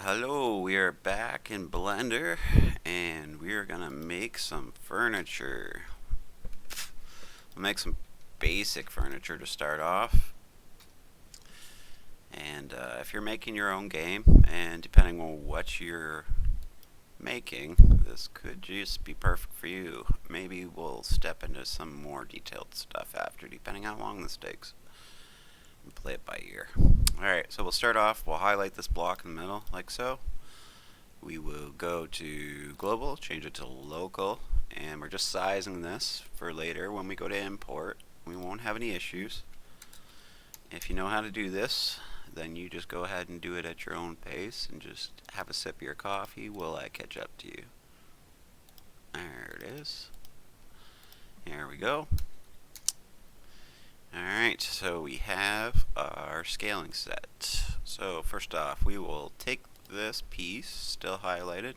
Hello, we are back in Blender and we're gonna make some furniture. We'll make some basic furniture to start off. And if you're making your own game, and depending on what you're making, this could just be perfect for you. Maybe we'll step into some more detailed stuff after, depending how long this takes. And play it by ear. Alright, so we'll start off, we'll highlight this block in the middle, like so. We will go to global, change it to local, and we're just sizing this for later when we go to import. We won't have any issues. If you know how to do this, then you just go ahead and do it at your own pace and just have a sip of your coffee while I catch up to you. There it is. There we go. Alright, so we have our scaling set. So first off, we will take this piece, still highlighted,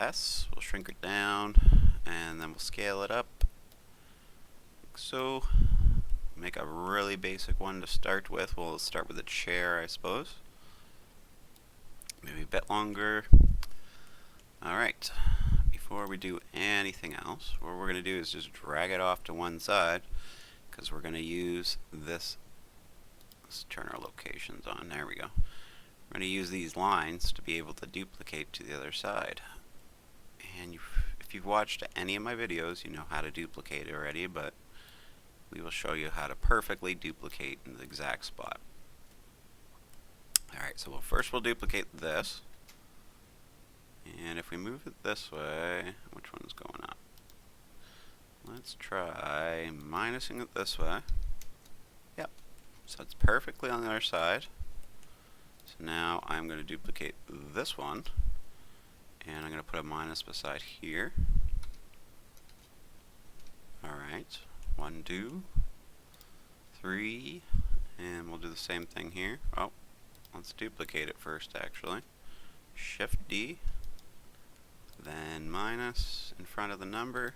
S, we'll shrink it down, and then we'll scale it up. So, make a really basic one to start with. We'll start with a chair, I suppose. Maybe a bit longer. Alright, before we do anything else, what we're going to do is just drag it off to one side, because we're going to use this. Let's turn our locations on. There we go. We're going to use these lines to be able to duplicate to the other side. And if you've watched any of my videos, you know how to duplicate already, but we will show you how to perfectly duplicate in the exact spot. Alright, so first we'll duplicate this. And if we move it this way, which one's going up? Let's try minusing it this way. Yep. So it's perfectly on the other side. So now I'm going to duplicate this one. And I'm going to put a minus beside here. Alright. 1, 2, 3. And we'll do the same thing here. Oh, let's duplicate it first actually. Shift D. Then minus in front of the number.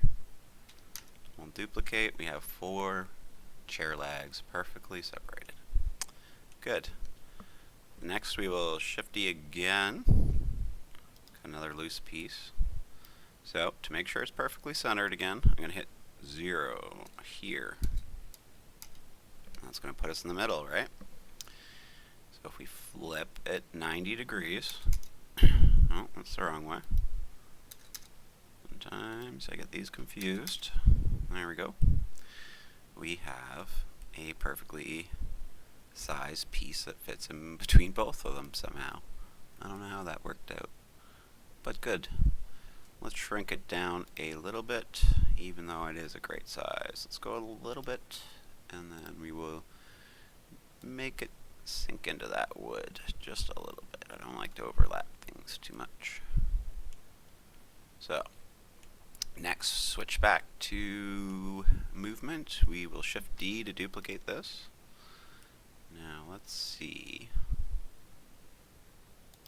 We'll duplicate. We have 4 chair legs perfectly separated. Good. Next we will Shift D again. Another loose piece. So to make sure it's perfectly centered again, I'm going to hit 0 here. That's going to put us in the middle, right? So if we flip it 90 degrees, oh, that's the wrong way. Sometimes I get these confused. There we go. We have a perfectly sized piece that fits in between both of them somehow. I don't know how that worked out, but good. Let's shrink it down a little bit, even though it is a great size. Let's go a little bit, and then we will make it sink into that wood just a little bit. I don't like to overlap things too much. So, next, switch back to movement. We will Shift D to duplicate this. Now let's see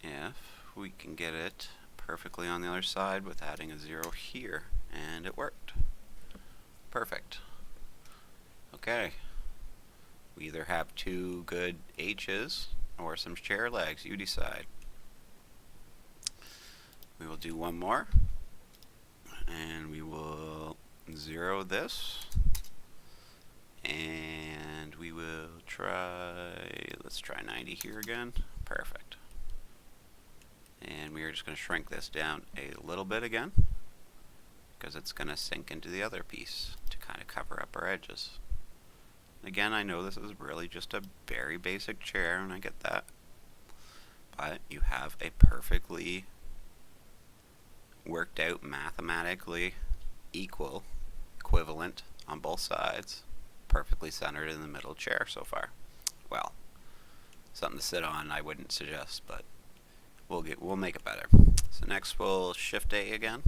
if we can get it perfectly on the other side with adding a 0 here, and it worked. Perfect. Okay. We either have 2 good H's or some chair legs, you decide. We will do one more, and we will 0 this, and we will let's try 90 here again. Perfect. And we are just going to shrink this down a little bit again, because it's going to sink into the other piece to kind of cover up our edges. Again, I know this is really just a very basic chair, and I get that, but you have a perfectly worked out mathematically equivalent on both sides, perfectly centered in the middle chair so far. Well, something to sit on I wouldn't suggest, but we'll make it better. So next we'll Shift A again,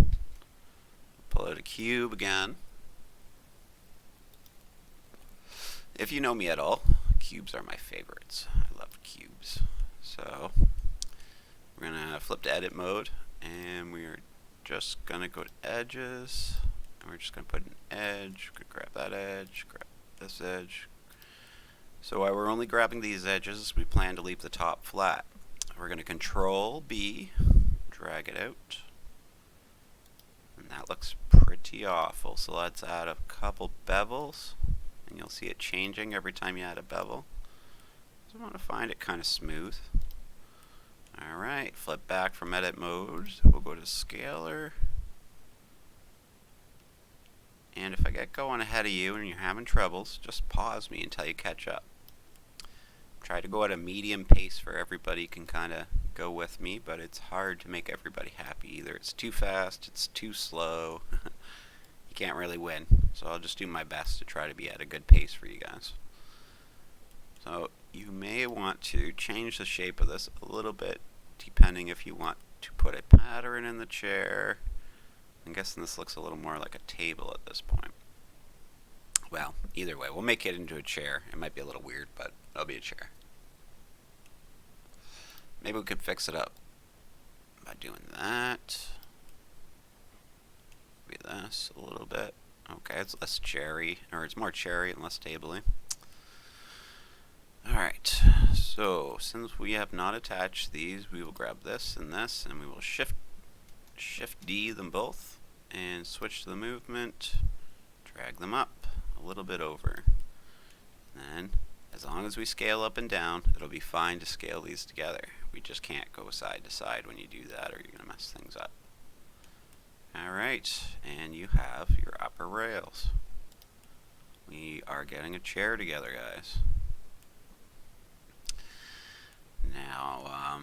pull out a cube again. If you know me at all, cubes are my favorites. I love cubes. So we're gonna flip to edit mode, and we're just gonna go to edges, and we're just gonna put an edge. We're gonna grab that edge, grab this edge. So while we're only grabbing these edges, we plan to leave the top flat. we're going to Control B, drag it out, and that looks pretty awful. So let's add a couple bevels, and you'll see it changing every time you add a bevel. So I want to find it kind of smooth. Alright, flip back from edit mode. We'll go to scalar. And if I get going ahead of you and you're having troubles, just pause me until you catch up. Try to go at a medium pace for everybody can kind of go with me, but it's hard to make everybody happy. Either it's too fast, it's too slow. You can't really win. So I'll just do my best to try to be at a good pace for you guys. So you may want to change the shape of this a little bit, depending if you want to put a pattern in the chair. I'm guessing this looks a little more like a table at this point. Well, either way, we'll make it into a chair. It might be a little weird, but it'll be a chair. Maybe we could fix it up by doing that. Maybe this a little bit. Okay, it's less cherry, or it's more cherry and less tabley. Alright, so since we have not attached these, we will grab this, and we will Shift D them both, and switch the movement, drag them up a little bit over. Then, as long as we scale up and down, it'll be fine to scale these together. We just can't go side to side when you do that, or you're going to mess things up. Alright, and you have your upper rails. We are getting a chair together, guys. Now,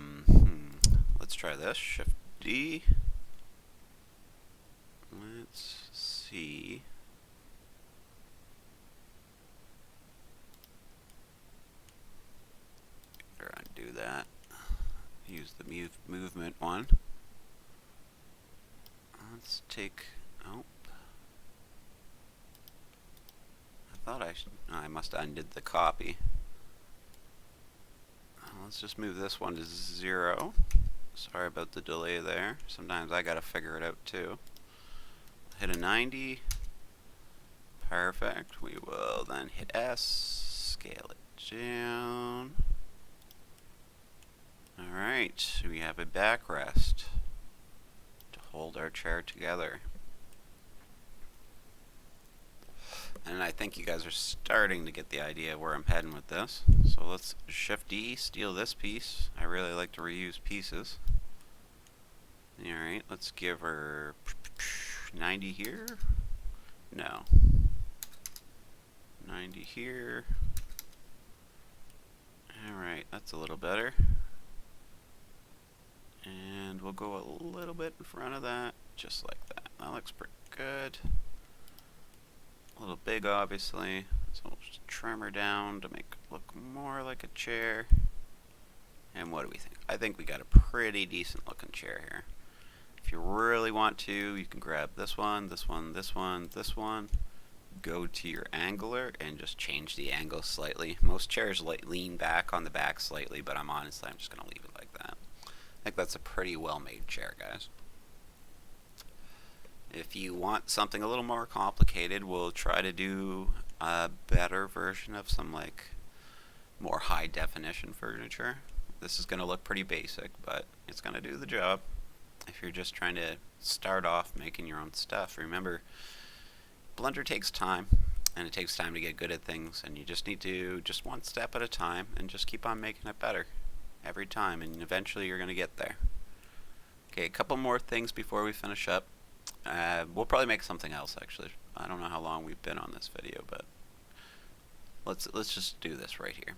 let's try this. Shift D. Let's see. Better undo that. Use the movement one. Let's take. Oh. I thought I must have undid the copy. Let's just move this one to 0. Sorry about the delay there. Sometimes I gotta figure it out too. Hit a 90. Perfect. We will then hit S. Scale it down. Alright, we have a backrest to hold our chair together. And I think you guys are starting to get the idea where I'm heading with this. So let's Shift D, steal this piece. I really like to reuse pieces. Alright, let's give her 90 here. No. 90 here. Alright, that's a little better. And we'll go a little bit in front of that, just like that. That looks pretty good. A little big, obviously, so we'll just trim her down to make it look more like a chair. And what do we think? I think we got a pretty decent looking chair here. If you really want to, you can grab this one, this one, this one, this one. Go to your angler and just change the angle slightly. Most chairs lean back on the back slightly, but I'm just going to leave it like that. I think that's a pretty well-made chair, guys. If you want something a little more complicated, we'll try to do a better version of some like more high definition furniture. This is going to look pretty basic, but it's going to do the job. If you're just trying to start off making your own stuff, remember, Blender takes time, and it takes time to get good at things, and you just need to just one step at a time and just keep on making it better every time, and eventually you're going to get there. Okay, a couple more things before we finish up. We'll probably make something else, actually. I don't know how long we've been on this video, but let's just do this right here.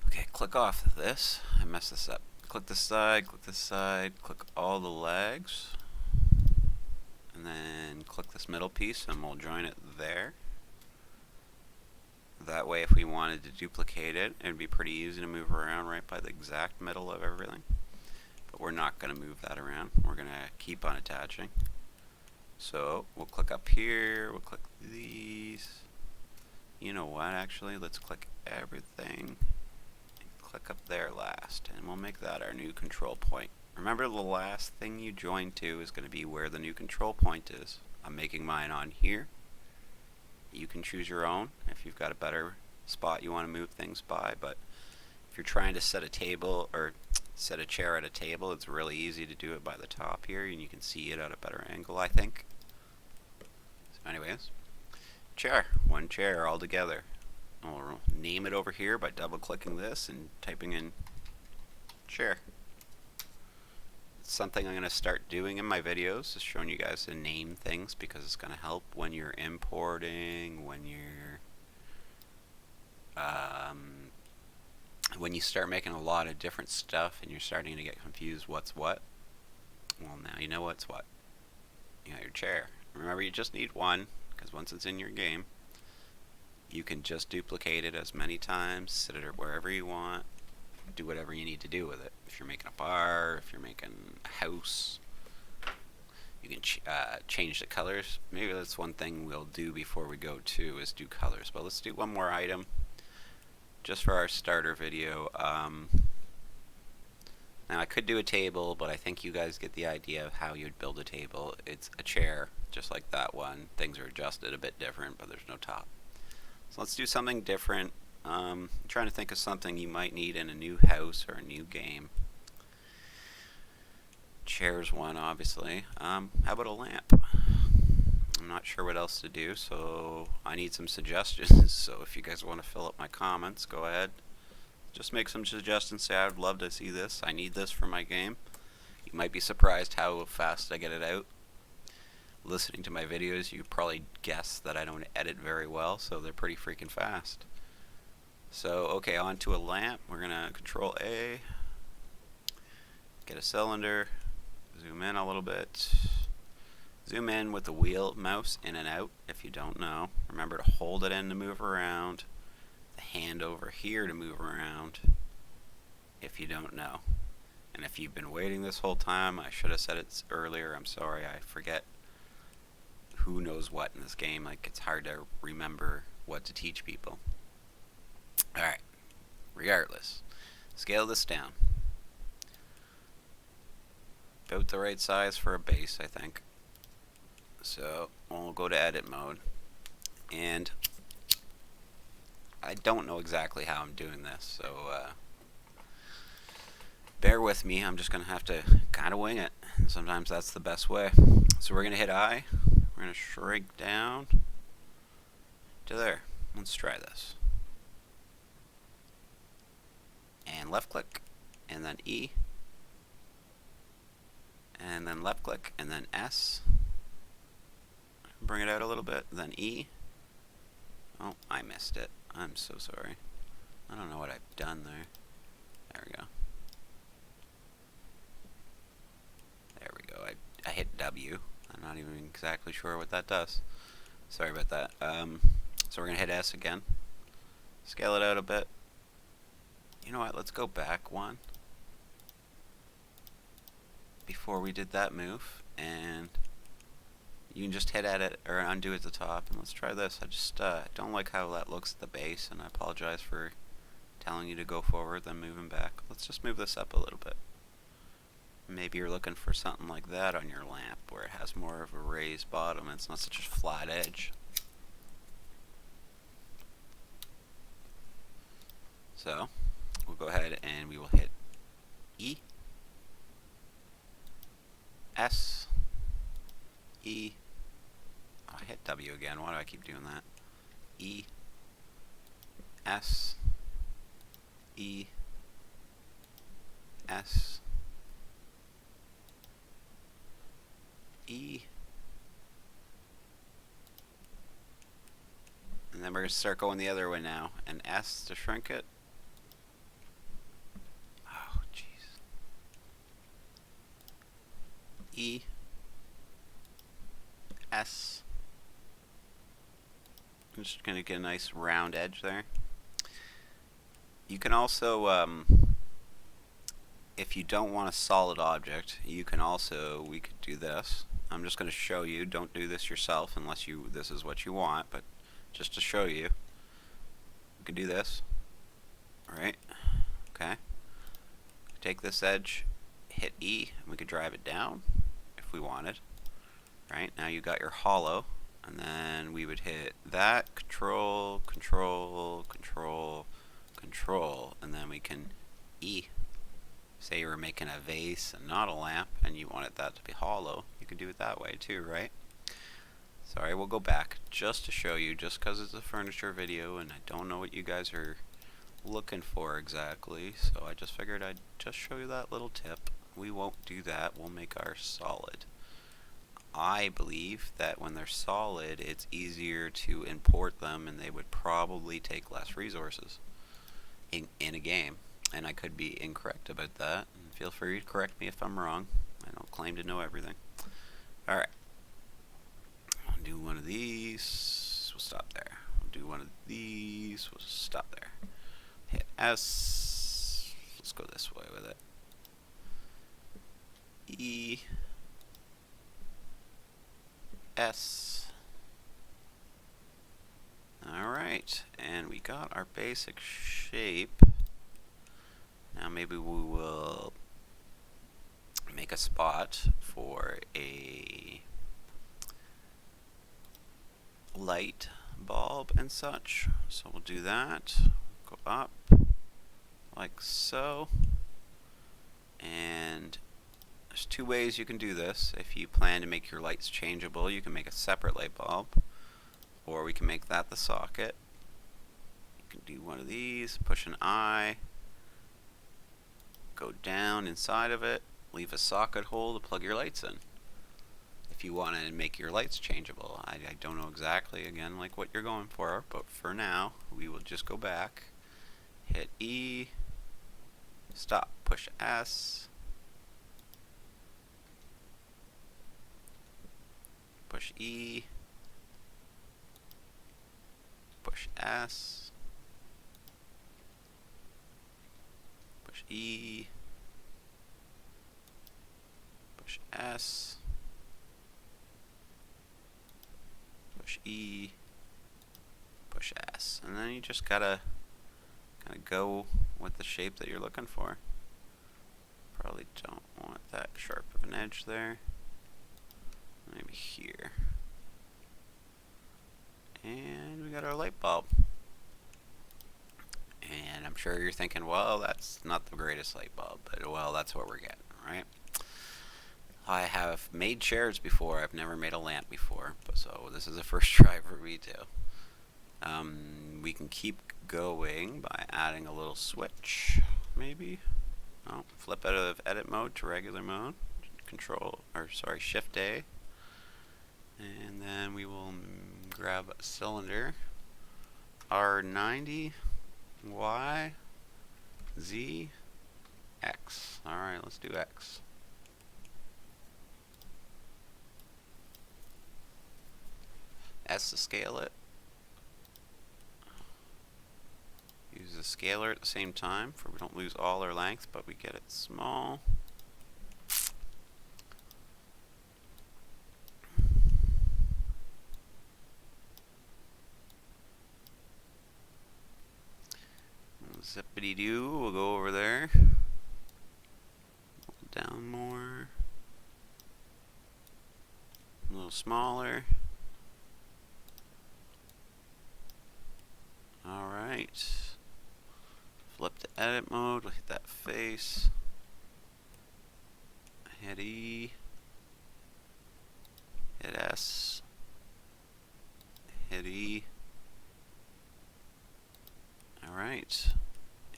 Okay, click off this. I messed this up. Click this side, click all the legs, and then click this middle piece, and we'll join it there. That way, if we wanted to duplicate it, it'd be pretty easy to move around right by the exact middle of everything. But we're not going to move that around. We're going to keep on attaching. So we'll click up here, we'll click these. You know what, actually, let's click everything and click up there last, and we'll make that our new control point. Remember, the last thing you join to is going to be where the new control point is. I'm making mine on here. You can choose your own if you've got a better spot you want to move things by, but if you're trying to set a table or set a chair at a table, it's really easy to do it by the top here, and you can see it at a better angle, I think. So anyways, chair, one chair all together. I'll name it over here by double clicking this and typing in chair. It's something I'm going to start doing in my videos, is showing you guys to name things, because it's going to help when you're importing, when you start making a lot of different stuff and you're starting to get confused what's what. Well, now you know what's what. You got your chair. Remember, you just need one, because once it's in your game, you can just duplicate it as many times, sit it wherever you want, do whatever you need to do with it. If you're making a bar, if you're making a house, you can change the colors. Maybe that's one thing we'll do before we go to, is do colors. But let's do one more item just for our starter video. Now I could do a table, but I think you guys get the idea of how you'd build a table. It's a chair, just like that one. Things are adjusted a bit different, but there's no top. So let's do something different. I'm trying to think of something you might need in a new house or a new game. Chair's one, obviously. How about a lamp? I'm not sure what else to do, so I need some suggestions. So if you guys want to fill up my comments, go ahead. Just make some suggestions. Say, I would love to see this. I need this for my game. You might be surprised how fast I get it out. Listening to my videos, you probably guess that I don't edit very well, so they're pretty freaking fast. So, okay, on to a lamp. We're going to Control A, get a cylinder, zoom in a little bit. Zoom in with the wheel mouse in and out, if you don't know. Remember to hold it in to move around, the hand over here to move around, if you don't know. And if you've been waiting this whole time, I should have said it earlier. I'm sorry, I forget who knows what in this game. Like, it's hard to remember what to teach people. Alright, regardless, scale this down. About the right size for a base, I think. So we'll go to edit mode, and I don't know exactly how I'm doing this, so bear with me. I'm just gonna have to kind of wing it, and sometimes that's the best way. So we're gonna hit I, we're gonna shrink down to there. Let's try this, and left click, and then E, and then left click, and then S. Bring it out a little bit, then E. Oh, I missed it. I'm so sorry. I don't know what I've done there. There we go. There we go. I hit W. I'm not even exactly sure what that does. Sorry about that. So we're going to hit S again. Scale it out a bit. You know what? Let's go back one. Before we did that move, and you can just hit at it or undo at the top, and let's try this. I just don't like how that looks at the base, and I apologize for telling you to go forward then moving back. Let's just move this up a little bit. Maybe you're looking for something like that on your lamp, where it has more of a raised bottom and it's not such a flat edge. So we'll go ahead and we will hit E, S, E. Oh, I hit W again. Why do I keep doing that? E, S, E, S, E, and then we're going to start going the other way now, and S to shrink it. Oh, jeez. E, S. I'm just going to get a nice round edge there. You can also, if you don't want a solid object, you can also, we could do this. I'm just going to show you. Don't do this yourself unless this is what you want, but just to show you, we can do this. Alright, okay. Take this edge, hit E, and we could drive it down if we wanted. Right, now you got your hollow, and then we would hit that, control, control, control, Control, and then we can E. Say you were making a vase and not a lamp, and you wanted that to be hollow. You could do it that way too, right? Sorry, we'll go back just to show you, just because it's a furniture video and I don't know what you guys are looking for exactly, so I just figured I'd just show you that little tip. We won't do that, we'll make ours solid. I believe that when they're solid, it's easier to import them and they would probably take less resources in a game. And I could be incorrect about that, and feel free to correct me if I'm wrong. I don't claim to know everything. Alright. I'll do one of these, we'll stop there. I'll do one of these, we'll stop there. Hit S, let's go this way with it. E, S. Alright, and we got our basic shape. Now maybe we will make a spot for a light bulb and such. So we'll do that. Go up like so. And there's two ways you can do this. If you plan to make your lights changeable, you can make a separate light bulb, or we can make that the socket. You can do one of these, push an I, go down inside of it, leave a socket hole to plug your lights in. If you want to make your lights changeable, I don't know exactly, again, like what you're going for, but for now, we will just go back, hit E, stop, push S, push E, push S, push E, push S, push E, push S, and then you just gotta kind of go with the shape that you're looking for. Probably don't want that sharp of an edge there. Maybe here. And we got our light bulb. And I'm sure you're thinking, well, that's not the greatest light bulb, but well, that's what we're getting, right? I have made chairs before, I've never made a lamp before, so this is the first try for me too. We can keep going by adding a little switch, maybe. Oh, flip out of edit mode to regular mode. Shift A. And then we will grab a cylinder. R90, Y, Z, X. Alright, let's do X. S to scale it. Use the scaler at the same time, for we don't lose all our length, but we get it small. Zippity doo, we'll go over there. Down more. A little smaller. Alright. Flip to edit mode, we'll hit that face. Hit E. Hit S. Hit E. Alright.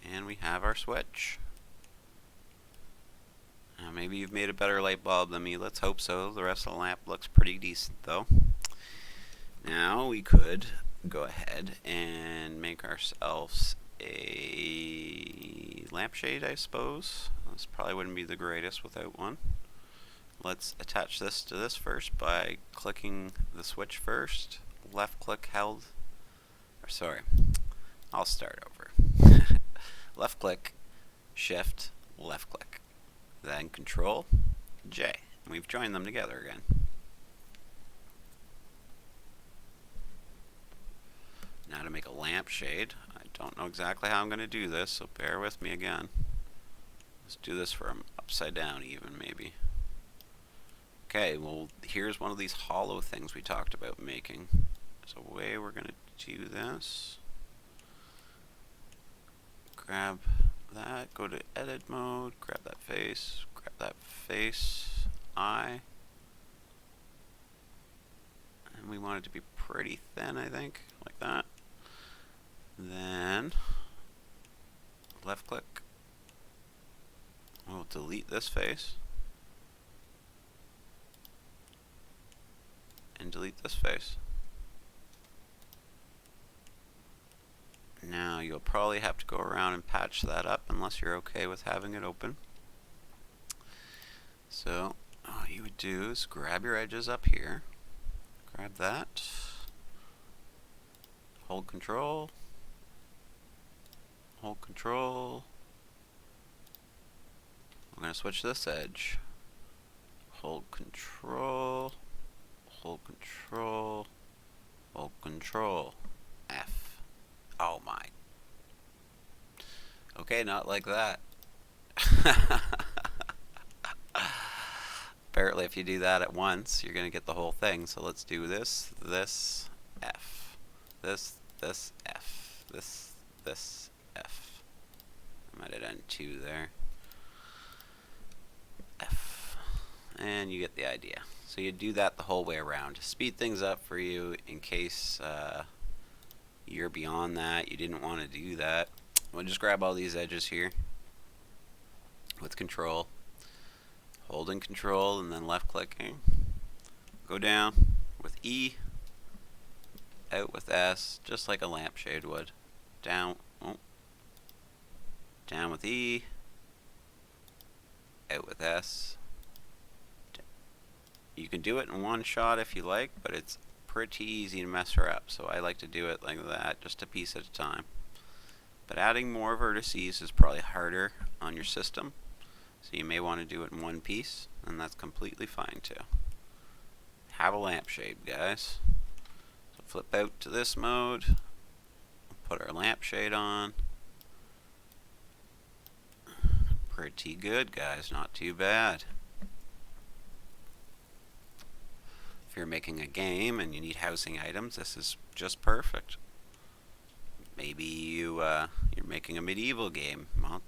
And we have our switch. Now maybe you've made a better light bulb than me, let's hope so. The rest of the lamp looks pretty decent though. Now we could go ahead and make ourselves a lampshade, I suppose. This probably wouldn't be the greatest without one. Let's attach this to this first by clicking the switch first. Left click held. Or sorry, I'll start over. Left click, shift, left click. Then control J. And we've joined them together again. Now to make a lampshade, I don't know exactly how I'm going to do this, so bear with me again. Let's do this from upside down even, maybe. Okay, well, here's one of these hollow things we talked about making. There's a way we're going to do this. grab that, go to edit mode, grab that face, eye. And we want it to be pretty thin, I think, like that. Then, left click. We'll delete this face. And delete this face. Now you'll probably have to go around and patch that up unless you're okay with having it open. So all you would do is grab your edges up here, grab that, hold control, hold control. We're going to switch this edge. Hold control, hold control, hold control, F. Oh my. Okay, not like that. Apparently if you do that at once, you're going to get the whole thing. So let's do this, this, F. This, F. This, F. I might have done 2 there. F. And you get the idea. So you do that the whole way around to speed things up for you in case you're beyond that, you didn't want to do that. We'll just grab all these edges here with control, holding control and then left clicking. Go down with E, out with S, just like a lampshade would. Down, down with E, out with S. You can do it in one shot if you like, but it's pretty easy to mess her up, so I like to do it like that, just a piece at a time. But adding more vertices is probably harder on your system, so you may want to do it in one piece, and that's completely fine too. Have a lampshade, guys. So flip out to this mode, put our lampshade on. Pretty good, guys, not too bad. If you're making a game and you need housing items, this is just perfect. Maybe you're making a medieval game. Well,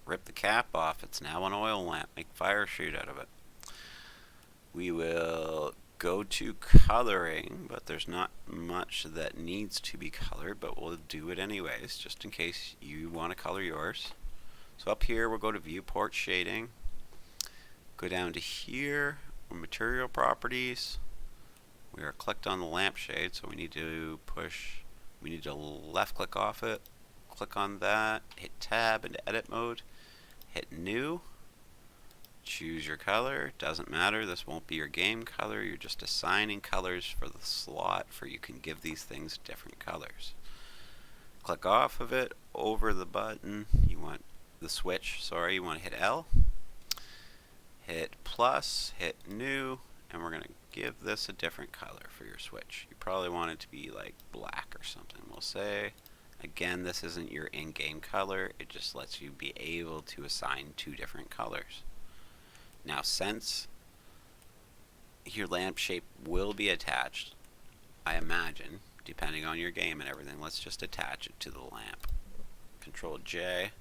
rip the cap off. It's now an oil lamp. Make fire shoot out of it. We will go to coloring, but there's not much that needs to be colored, but we'll do it anyways, just in case you want to color yours. So up here, we'll go to viewport shading. Go down to here, material properties. We are clicked on the lampshade, so we need to left click off it, click on that, hit tab into edit mode, hit new, choose your color. Doesn't matter, this won't be your game color, you're just assigning colors for the slot for you can give these things different colors. Click off of it, over the button, you want the switch, sorry, you want to hit L, hit plus, hit new, and we're going to give this a different color for your switch. You probably want it to be like black or something. We'll say, again, this isn't your in-game color, it just lets you be able to assign 2 different colors. Now, since your lamp shape will be attached, I imagine, depending on your game and everything, let's just attach it to the lamp. Control J.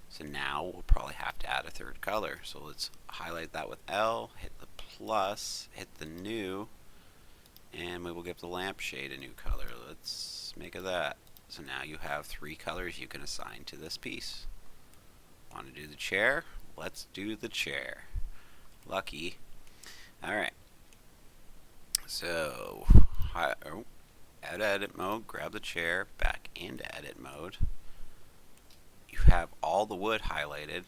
So now we'll probably have to add a 3rd color. So let's highlight that with L, hit the plus, hit the new, and we will give the lampshade a new color. Let's make it that. So now you have 3 colors you can assign to this piece. Want to do the chair? Let's do the chair. Lucky. Alright. So, out of edit mode, grab the chair, back into edit mode. You have all the wood highlighted,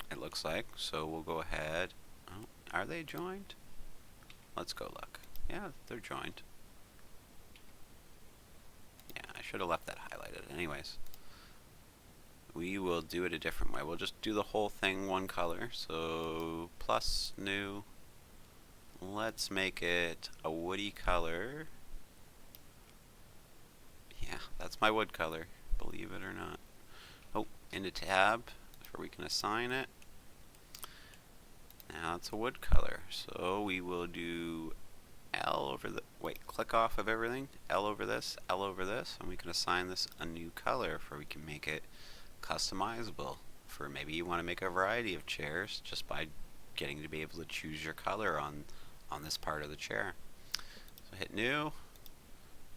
it looks like, so we'll go ahead. Oh, are they joined? Let's go look. Yeah, they're joined. Yeah, I should have left that highlighted. Anyways, we will do it a different way. We'll just do the whole thing one color. So, plus, new. Let's make it a woody color. Yeah, that's my wood color, believe it or not. Oh, into tab, where we can assign it. Now it's a wood color, so we will do L over the, click off of everything, L over this, and we can assign this a new color, for we can make it customizable for maybe you want to make a variety of chairs just by getting to be able to choose your color on this part of the chair. So hit new,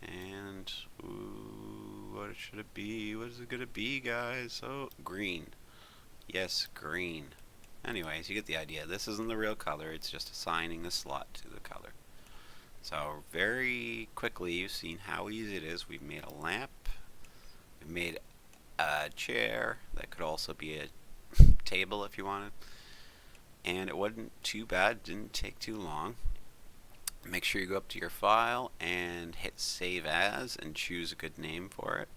and ooh, what should it be? What is it gonna be, guys? Oh, green. Yes, green. Anyways, you get the idea. This isn't the real color, it's just assigning the slot to the color. So very quickly, you've seen how easy it is. We've made a lamp, we've made a chair that could also be a table if you wanted, and it wasn't too bad, didn't take too long. Make sure you go up to your file and hit save as and choose a good name for it.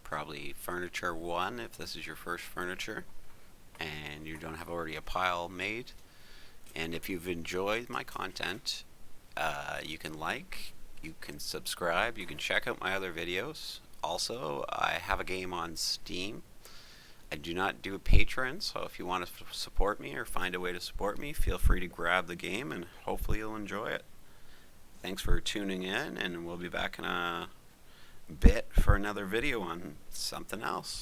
Probably furniture 1 if this is your first furniture and you don't have already a pile made. And if you've enjoyed my content, you can like, you can subscribe, you can check out my other videos. Also, I have a game on Steam. I do not do a Patreon, so if you want to support me or find a way to support me, feel free to grab the game and hopefully you'll enjoy it. Thanks for tuning in, and we'll be back in a bit for another video on something else.